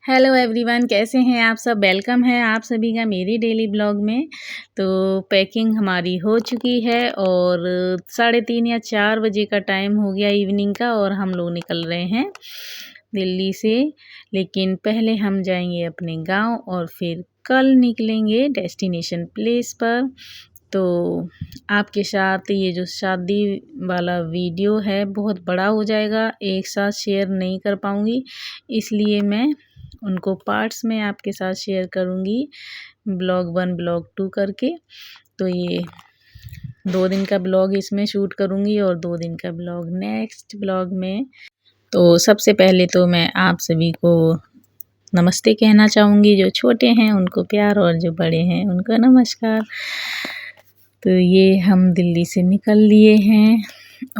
Hello everyone, कैसे हैं आप सब। वेलकम है आप सभी का मेरी डेली ब्लॉग में। तो पैकिंग हमारी हो चुकी है और 3:30 या 4 बजे का टाइम हो गया इवनिंग का और हम लोग निकल रहे हैं दिल्ली से। लेकिन पहले हम जाएंगे अपने गांव और फिर कल निकलेंगे डेस्टिनेशन प्लेस पर। तो आपके साथ ये जो शादी वाला वीडियो है बहुत बड़ा हो जाएगा, एक साथ शेयर नहीं कर पाऊँगी, इसलिए मैं उनको पार्ट्स में आपके साथ शेयर करूँगी, ब्लॉग 1 ब्लॉग 2 करके। तो ये 2 दिन का ब्लॉग इसमें शूट करूँगी और 2 दिन का ब्लॉग नेक्स्ट ब्लॉग में। तो सबसे पहले तो मैं आप सभी को नमस्ते कहना चाहूँगी, जो छोटे हैं उनको प्यार और जो बड़े हैं उनको नमस्कार। तो ये हम दिल्ली से निकल लिए हैं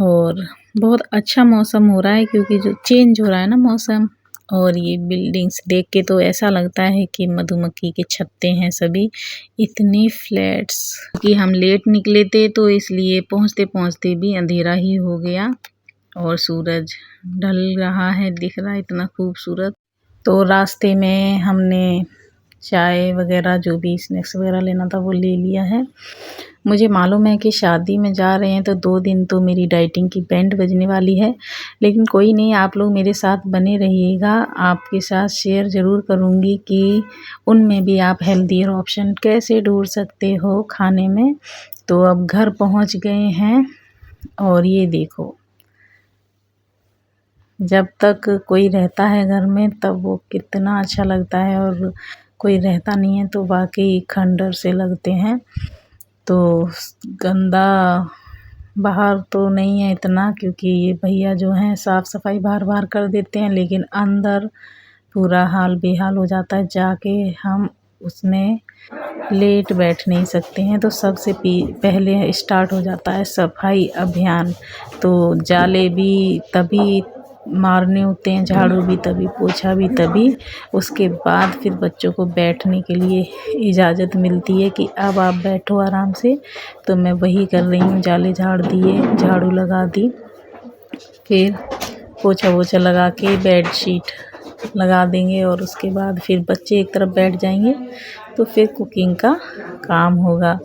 और बहुत अच्छा मौसम हो रहा है क्योंकि जो चेंज हो रहा है ना मौसम, और ये बिल्डिंग्स देख के तो ऐसा लगता है कि मधुमक्खी के छत्ते हैं सभी, इतने फ्लैट्स। कि हम लेट निकले थे तो इसलिए पहुंचते पहुंचते भी अंधेरा ही हो गया और सूरज ढल रहा है, दिख रहा है इतना खूबसूरत। तो रास्ते में हमने चाय वगैरह जो भी स्नैक्स वगैरह लेना था वो ले लिया है। मुझे मालूम है कि शादी में जा रहे हैं तो 2 दिन तो मेरी डाइटिंग की बैंड बजने वाली है, लेकिन कोई नहीं, आप लोग मेरे साथ बने रहिएगा। आपके साथ शेयर ज़रूर करूँगी कि उनमें भी आप हेल्दियर ऑप्शन कैसे ढूंढ सकते हो खाने में। तो अब घर पहुंच गए हैं और ये देखो, जब तक कोई रहता है घर में तब वो कितना अच्छा लगता है और कोई रहता नहीं है तो वाकई खंडर से लगते हैं। तो गंदा बाहर तो नहीं है इतना, क्योंकि ये भैया जो हैं साफ़ सफाई बार बार कर देते हैं, लेकिन अंदर पूरा हाल बेहाल हो जाता है। जाके हम उसमें लेट बैठ नहीं सकते हैं, तो सबसे पहले स्टार्ट हो जाता है सफाई अभियान। तो जाले भी तभी मारने होते हैं, झाड़ू भी तभी, पोछा भी तभी, उसके बाद फिर बच्चों को बैठने के लिए इजाज़त मिलती है कि अब आप बैठो आराम से। तो मैं वही कर रही हूँ, जाले झाड़ दिए, झाड़ू लगा दी, फिर पोछा वोछा लगा के बेडशीट लगा देंगे और उसके बाद फिर बच्चे एक तरफ बैठ जाएंगे तो फिर कुकिंग का काम होगा।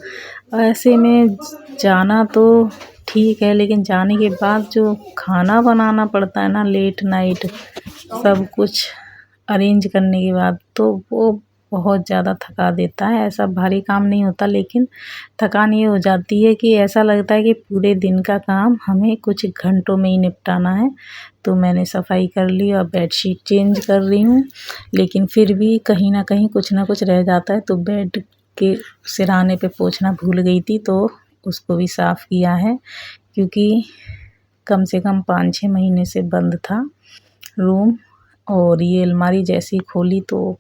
ऐसे में जाना तो ठीक है, लेकिन जाने के बाद जो खाना बनाना पड़ता है ना लेट नाइट, सब कुछ अरेंज करने के बाद, तो वो बहुत ज़्यादा थका देता है। ऐसा भारी काम नहीं होता, लेकिन थकान ये हो जाती है कि ऐसा लगता है कि पूरे दिन का काम हमें कुछ घंटों में ही निपटाना है। तो मैंने सफाई कर ली और बेडशीट चेंज कर रही हूँ, लेकिन फिर भी कहीं ना कहीं कुछ ना कुछ रह जाता है। तो बेड के सिरहाने पे पोंछना भूल गई थी, तो उसको भी साफ़ किया है, क्योंकि कम से कम 5-6 महीने से बंद था रूम। और ये अलमारी जैसी खोली तो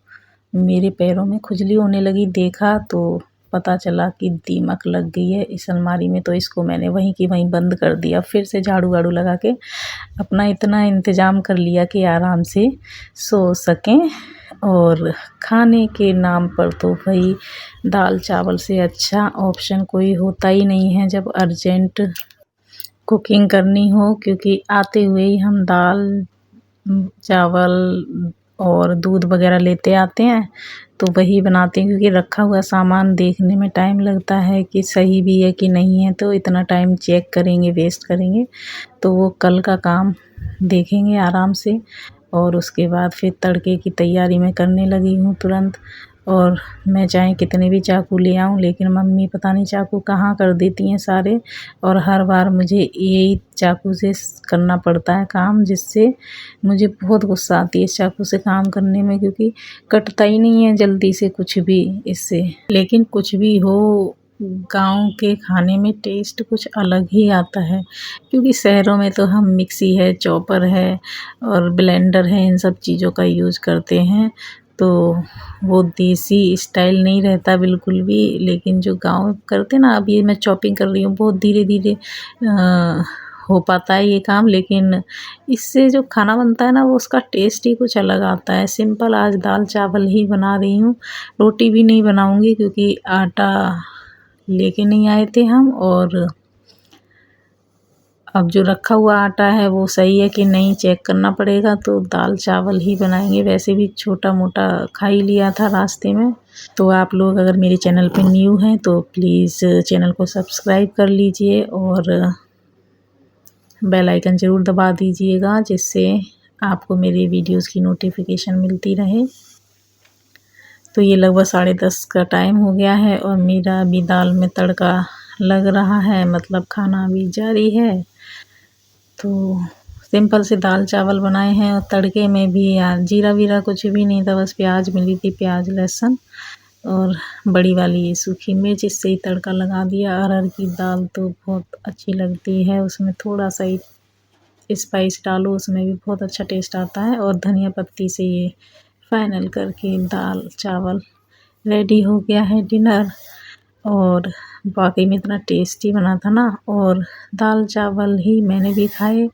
मेरे पैरों में खुजली होने लगी, देखा तो पता चला कि दीमक लग गई है इस अलमारी में। तो इसको मैंने वहीं की वहीं बंद कर दिया, फिर से झाड़ू वाड़ू लगा के अपना इतना इंतज़ाम कर लिया कि आराम से सो सकें। और खाने के नाम पर तो भाई दाल चावल से अच्छा ऑप्शन कोई होता ही नहीं है जब अर्जेंट कुकिंग करनी हो, क्योंकि आते हुए ही हम दाल चावल और दूध वगैरह लेते आते हैं तो वही बनाते हैं, क्योंकि रखा हुआ सामान देखने में टाइम लगता है कि सही भी है कि नहीं है, तो इतना टाइम चेक करेंगे, वेस्ट करेंगे। तो वो कल का काम देखेंगे आराम से। और उसके बाद फिर तड़के की तैयारी मैं करने लगी हूँ तुरंत। और मैं चाहे कितने भी चाकू ले आऊँ, लेकिन मम्मी पता नहीं चाकू कहाँ कर देती हैं सारे, और हर बार मुझे यही चाकू से करना पड़ता है काम, जिससे मुझे बहुत गुस्सा आती है इस चाकू से काम करने में, क्योंकि कटता ही नहीं है जल्दी से कुछ भी इससे। लेकिन कुछ भी हो, गांव के खाने में टेस्ट कुछ अलग ही आता है, क्योंकि शहरों में तो हम मिक्सी है, चॉपर है और ब्लेंडर है, इन सब चीज़ों का यूज़ करते हैं। तो वो देसी स्टाइल नहीं रहता बिल्कुल भी। लेकिन जो गांव करते ना, अब ये मैं चॉपिंग कर रही हूँ, बहुत धीरे धीरे हो पाता है ये काम, लेकिन इससे जो खाना बनता है ना वो उसका टेस्ट ही कुछ अलग आता है। सिंपल आज दाल चावल ही बना रही हूँ, रोटी भी नहीं बनाऊँगी क्योंकि आटा लेके नहीं आए थे हम, और अब जो रखा हुआ आटा है वो सही है कि नहीं चेक करना पड़ेगा। तो दाल चावल ही बनाएंगे, वैसे भी छोटा मोटा खा ही लिया था रास्ते में। तो आप लोग अगर मेरे चैनल पे न्यू हैं तो प्लीज़ चैनल को सब्सक्राइब कर लीजिए और बेल आइकन ज़रूर दबा दीजिएगा, जिससे आपको मेरे वीडियोस की नोटिफिकेशन मिलती रहे। तो ये लगभग 10:30 का टाइम हो गया है और मेरा अभी दाल में तड़का लग रहा है, मतलब खाना अभी जारी है। तो सिंपल से दाल चावल बनाए हैं और तड़के में भी जीरा वीरा कुछ भी नहीं था, बस प्याज मिली थी, प्याज लहसुन और बड़ी वाली ये सूखी मिर्च, इससे ही तड़का लगा दिया। अरहर की दाल तो बहुत अच्छी लगती है, उसमें थोड़ा सा ही स्पाइस डालो, उसमें भी बहुत अच्छा टेस्ट आता है। और धनिया पत्ती से ये फाइनल करके दाल चावल रेडी हो गया है डिनर। और वाकई में इतना टेस्टी बना था ना, और दाल चावल ही मैंने भी खाए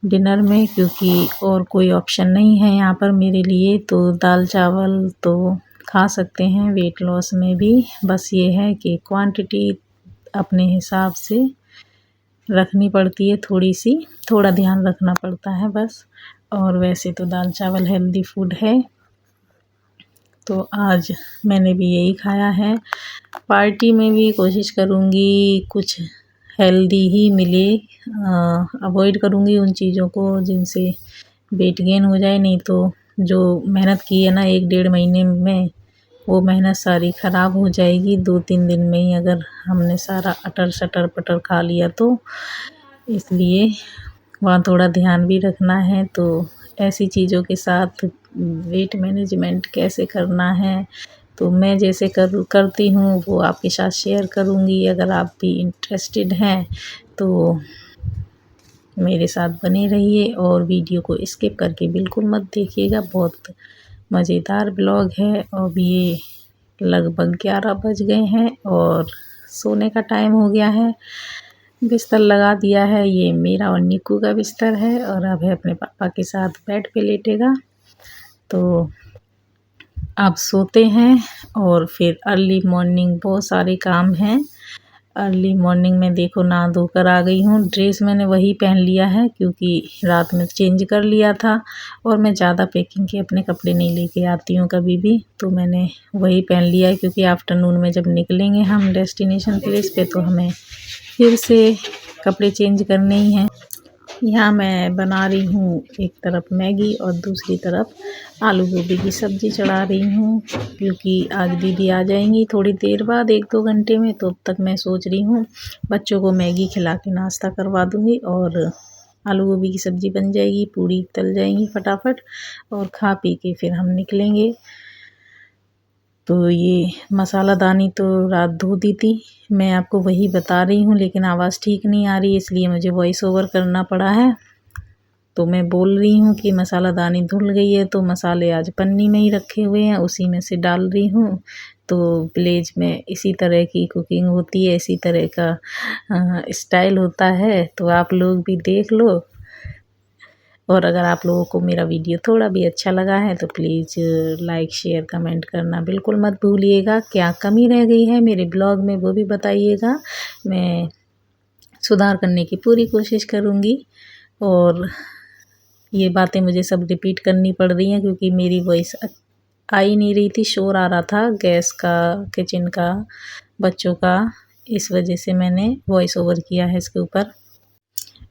डिनर में, क्योंकि और कोई ऑप्शन नहीं है यहाँ पर मेरे लिए। तो दाल चावल तो खा सकते हैं वेट लॉस में भी, बस ये है कि क्वांटिटी अपने हिसाब से रखनी पड़ती है, थोड़ा ध्यान रखना पड़ता है बस। और वैसे तो दाल चावल हेल्दी फूड है, तो आज मैंने भी यही खाया है। पार्टी में भी कोशिश करूँगी कुछ हेल्दी ही मिले, अवॉइड करूँगी उन चीज़ों को जिनसे वेट गेन हो जाए। नहीं तो जो मेहनत की है ना 1-1.5 महीने में, वो मेहनत सारी ख़राब हो जाएगी 2-3 दिन में ही, अगर हमने सारा अटर शटर पटर खा लिया तो। इसलिए वहाँ थोड़ा ध्यान भी रखना है। तो ऐसी चीज़ों के साथ वेट मैनेजमेंट कैसे करना है, तो मैं जैसे करती हूँ वो आपके साथ शेयर करूँगी। अगर आप भी इंटरेस्टेड हैं तो मेरे साथ बने रहिए और वीडियो को स्किप करके बिल्कुल मत देखिएगा, बहुत मज़ेदार ब्लॉग है। अब ये लगभग 11 बज गए हैं और सोने का टाइम हो गया है। बिस्तर लगा दिया है, ये मेरा और निक्कू का बिस्तर है, और अब है अपने पापा के साथ बेड पे लेटेगा। तो अब सोते हैं और फिर अर्ली मॉर्निंग बहुत सारे काम हैं। अर्ली मॉर्निंग में देखो नहा धोकर आ गई हूँ। ड्रेस मैंने वही पहन लिया है क्योंकि रात में चेंज कर लिया था, और मैं ज़्यादा पैकिंग के अपने कपड़े नहीं लेके आती हूँ कभी भी, तो मैंने वही पहन लिया है क्योंकि आफ्टरनून में जब निकलेंगे हम डेस्टिनेशन प्लेस पे तो हमें फिर से कपड़े चेंज करने ही हैं। यहाँ मैं बना रही हूँ एक तरफ मैगी और दूसरी तरफ आलू गोभी की सब्ज़ी चढ़ा रही हूँ, क्योंकि आज दीदी आ जाएंगी थोड़ी देर बाद 1-2 घंटे में। तो अब तक मैं सोच रही हूँ बच्चों को मैगी खिला के नाश्ता करवा दूँगी और आलू गोभी की सब्ज़ी बन जाएगी, पूड़ी तल जाएंगी फटाफट, और खा पी के फिर हम निकलेंगे। तो ये मसाला दानी तो रात धो दी थी, मैं आपको वही बता रही हूँ, लेकिन आवाज़ ठीक नहीं आ रही इसलिए मुझे वॉइस ओवर करना पड़ा है। तो मैं बोल रही हूँ कि मसाला दानी धुल गई है, तो मसाले आज पन्नी में ही रखे हुए हैं, उसी में से डाल रही हूँ। तो विलेज में इसी तरह की कुकिंग होती है, इसी तरह का स्टाइल होता है, तो आप लोग भी देख लो। और अगर आप लोगों को मेरा वीडियो थोड़ा भी अच्छा लगा है तो प्लीज़ लाइक शेयर कमेंट करना बिल्कुल मत भूलिएगा। क्या कमी रह गई है मेरे ब्लॉग में वो भी बताइएगा, मैं सुधार करने की पूरी कोशिश करूँगी। और ये बातें मुझे सब रिपीट करनी पड़ रही हैं क्योंकि मेरी वॉइस आ ही नहीं रही थी, शोर आ रहा था गैस का, किचन का, बच्चों का, इस वजह से मैंने वॉइस ओवर किया है इसके ऊपर।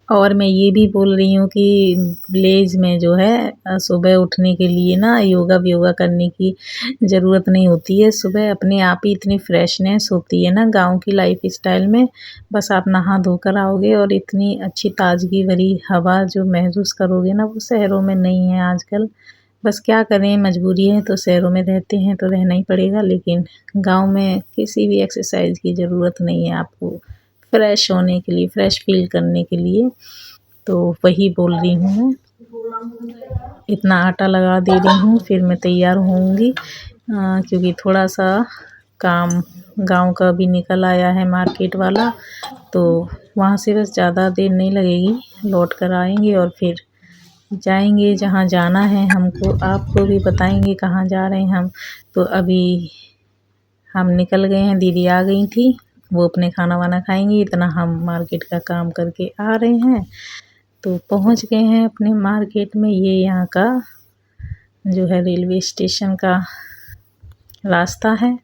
और मैं ये भी बोल रही हूँ कि विलेज में जो है सुबह उठने के लिए ना योगा करने की ज़रूरत नहीं होती है। सुबह अपने आप ही इतनी फ्रेशनेस होती है ना गांव की लाइफ स्टाइल में, बस आप नहा धोकर आओगे और इतनी अच्छी ताजगी भरी हवा जो महसूस करोगे ना, वो शहरों में नहीं है आजकल। बस क्या करें, मजबूरी है, तो शहरों में रहते हैं तो रहना ही पड़ेगा, लेकिन गाँव में किसी भी एक्सरसाइज की ज़रूरत नहीं है आपको फ्रेश होने के लिए, फ्रेश फील करने के लिए। तो वही बोल रही हूँ मैं। इतना आटा लगा दे रही हूँ फिर मैं तैयार होऊंगी, क्योंकि थोड़ा सा काम गांव का भी निकल आया है मार्केट वाला, तो वहाँ से बस ज़्यादा देर नहीं लगेगी, लौट कर आएंगे और फिर जाएंगे जहाँ जाना है हमको। आपको भी बताएंगे कहाँ जा रहे हैं हम। तो अभी हम निकल गए हैं, दीदी आ गई थी वो अपने खाना वाना खाएंगी, इतना हम मार्केट का काम करके आ रहे हैं। तो पहुंच गए हैं अपने मार्केट में। ये यहाँ का जो है रेलवे स्टेशन का रास्ता है,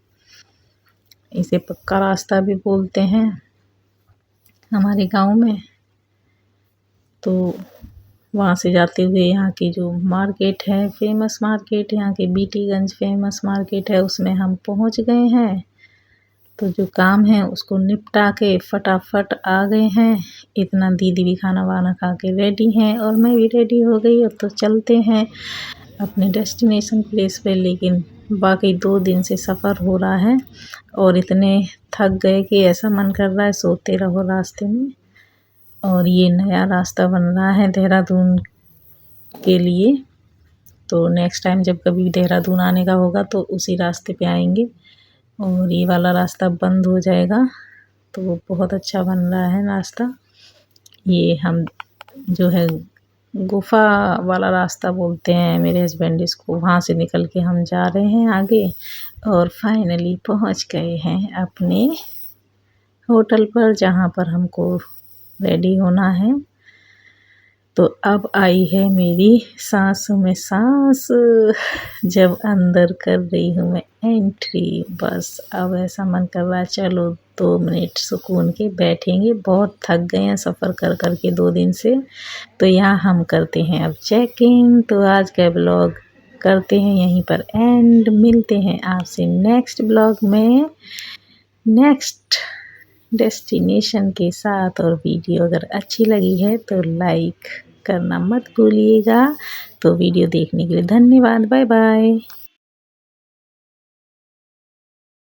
इसे पक्का रास्ता भी बोलते हैं हमारे गांव में। तो वहाँ से जाते हुए यहाँ की जो मार्केट है, फेमस मार्केट, यहाँ की बीटीगंज फेमस मार्केट है, उसमें हम पहुँच गए हैं। तो जो काम है उसको निपटा के फटाफट आ गए हैं। इतना दीदी भी खाना वाना खा के रेडी हैं और मैं भी रेडी हो गई। अब तो चलते हैं अपने डेस्टिनेशन प्लेस पे। लेकिन बाकी 2 दिन से सफ़र हो रहा है और इतने थक गए कि ऐसा मन कर रहा है सोते रहो रास्ते में। और ये नया रास्ता बन रहा है देहरादून के लिए, तो नेक्स्ट टाइम जब कभी देहरादून आने का होगा तो उसी रास्ते पे आएंगे। और ये वाला रास्ता बंद हो जाएगा, तो वो बहुत अच्छा बन रहा है रास्ता। ये हम जो है गुफ़ा वाला रास्ता बोलते हैं मेरे हस्बैंड इसको, वहाँ से निकल के हम जा रहे हैं आगे। और फाइनली पहुँच गए हैं अपने होटल पर, जहाँ पर हमको रेडी होना है। तो अब आई है मेरी सांसों में सांस, जब अंदर कर रही हूँ मैं एंट्री। बस अब ऐसा मन कर रहा है चलो 2 मिनट सुकून के बैठेंगे। बहुत थक गए हैं सफ़र कर कर के 2 दिन से। तो यहाँ हम करते हैं अब चेक इन। तो आज का ब्लॉग करते हैं यहीं पर एंड। मिलते हैं आपसे नेक्स्ट ब्लॉग में नेक्स्ट डेस्टिनेशन के साथ। और वीडियो अगर अच्छी लगी है तो लाइक करना मत भूलिएगा। तो वीडियो देखने के लिए धन्यवाद। Bye bye.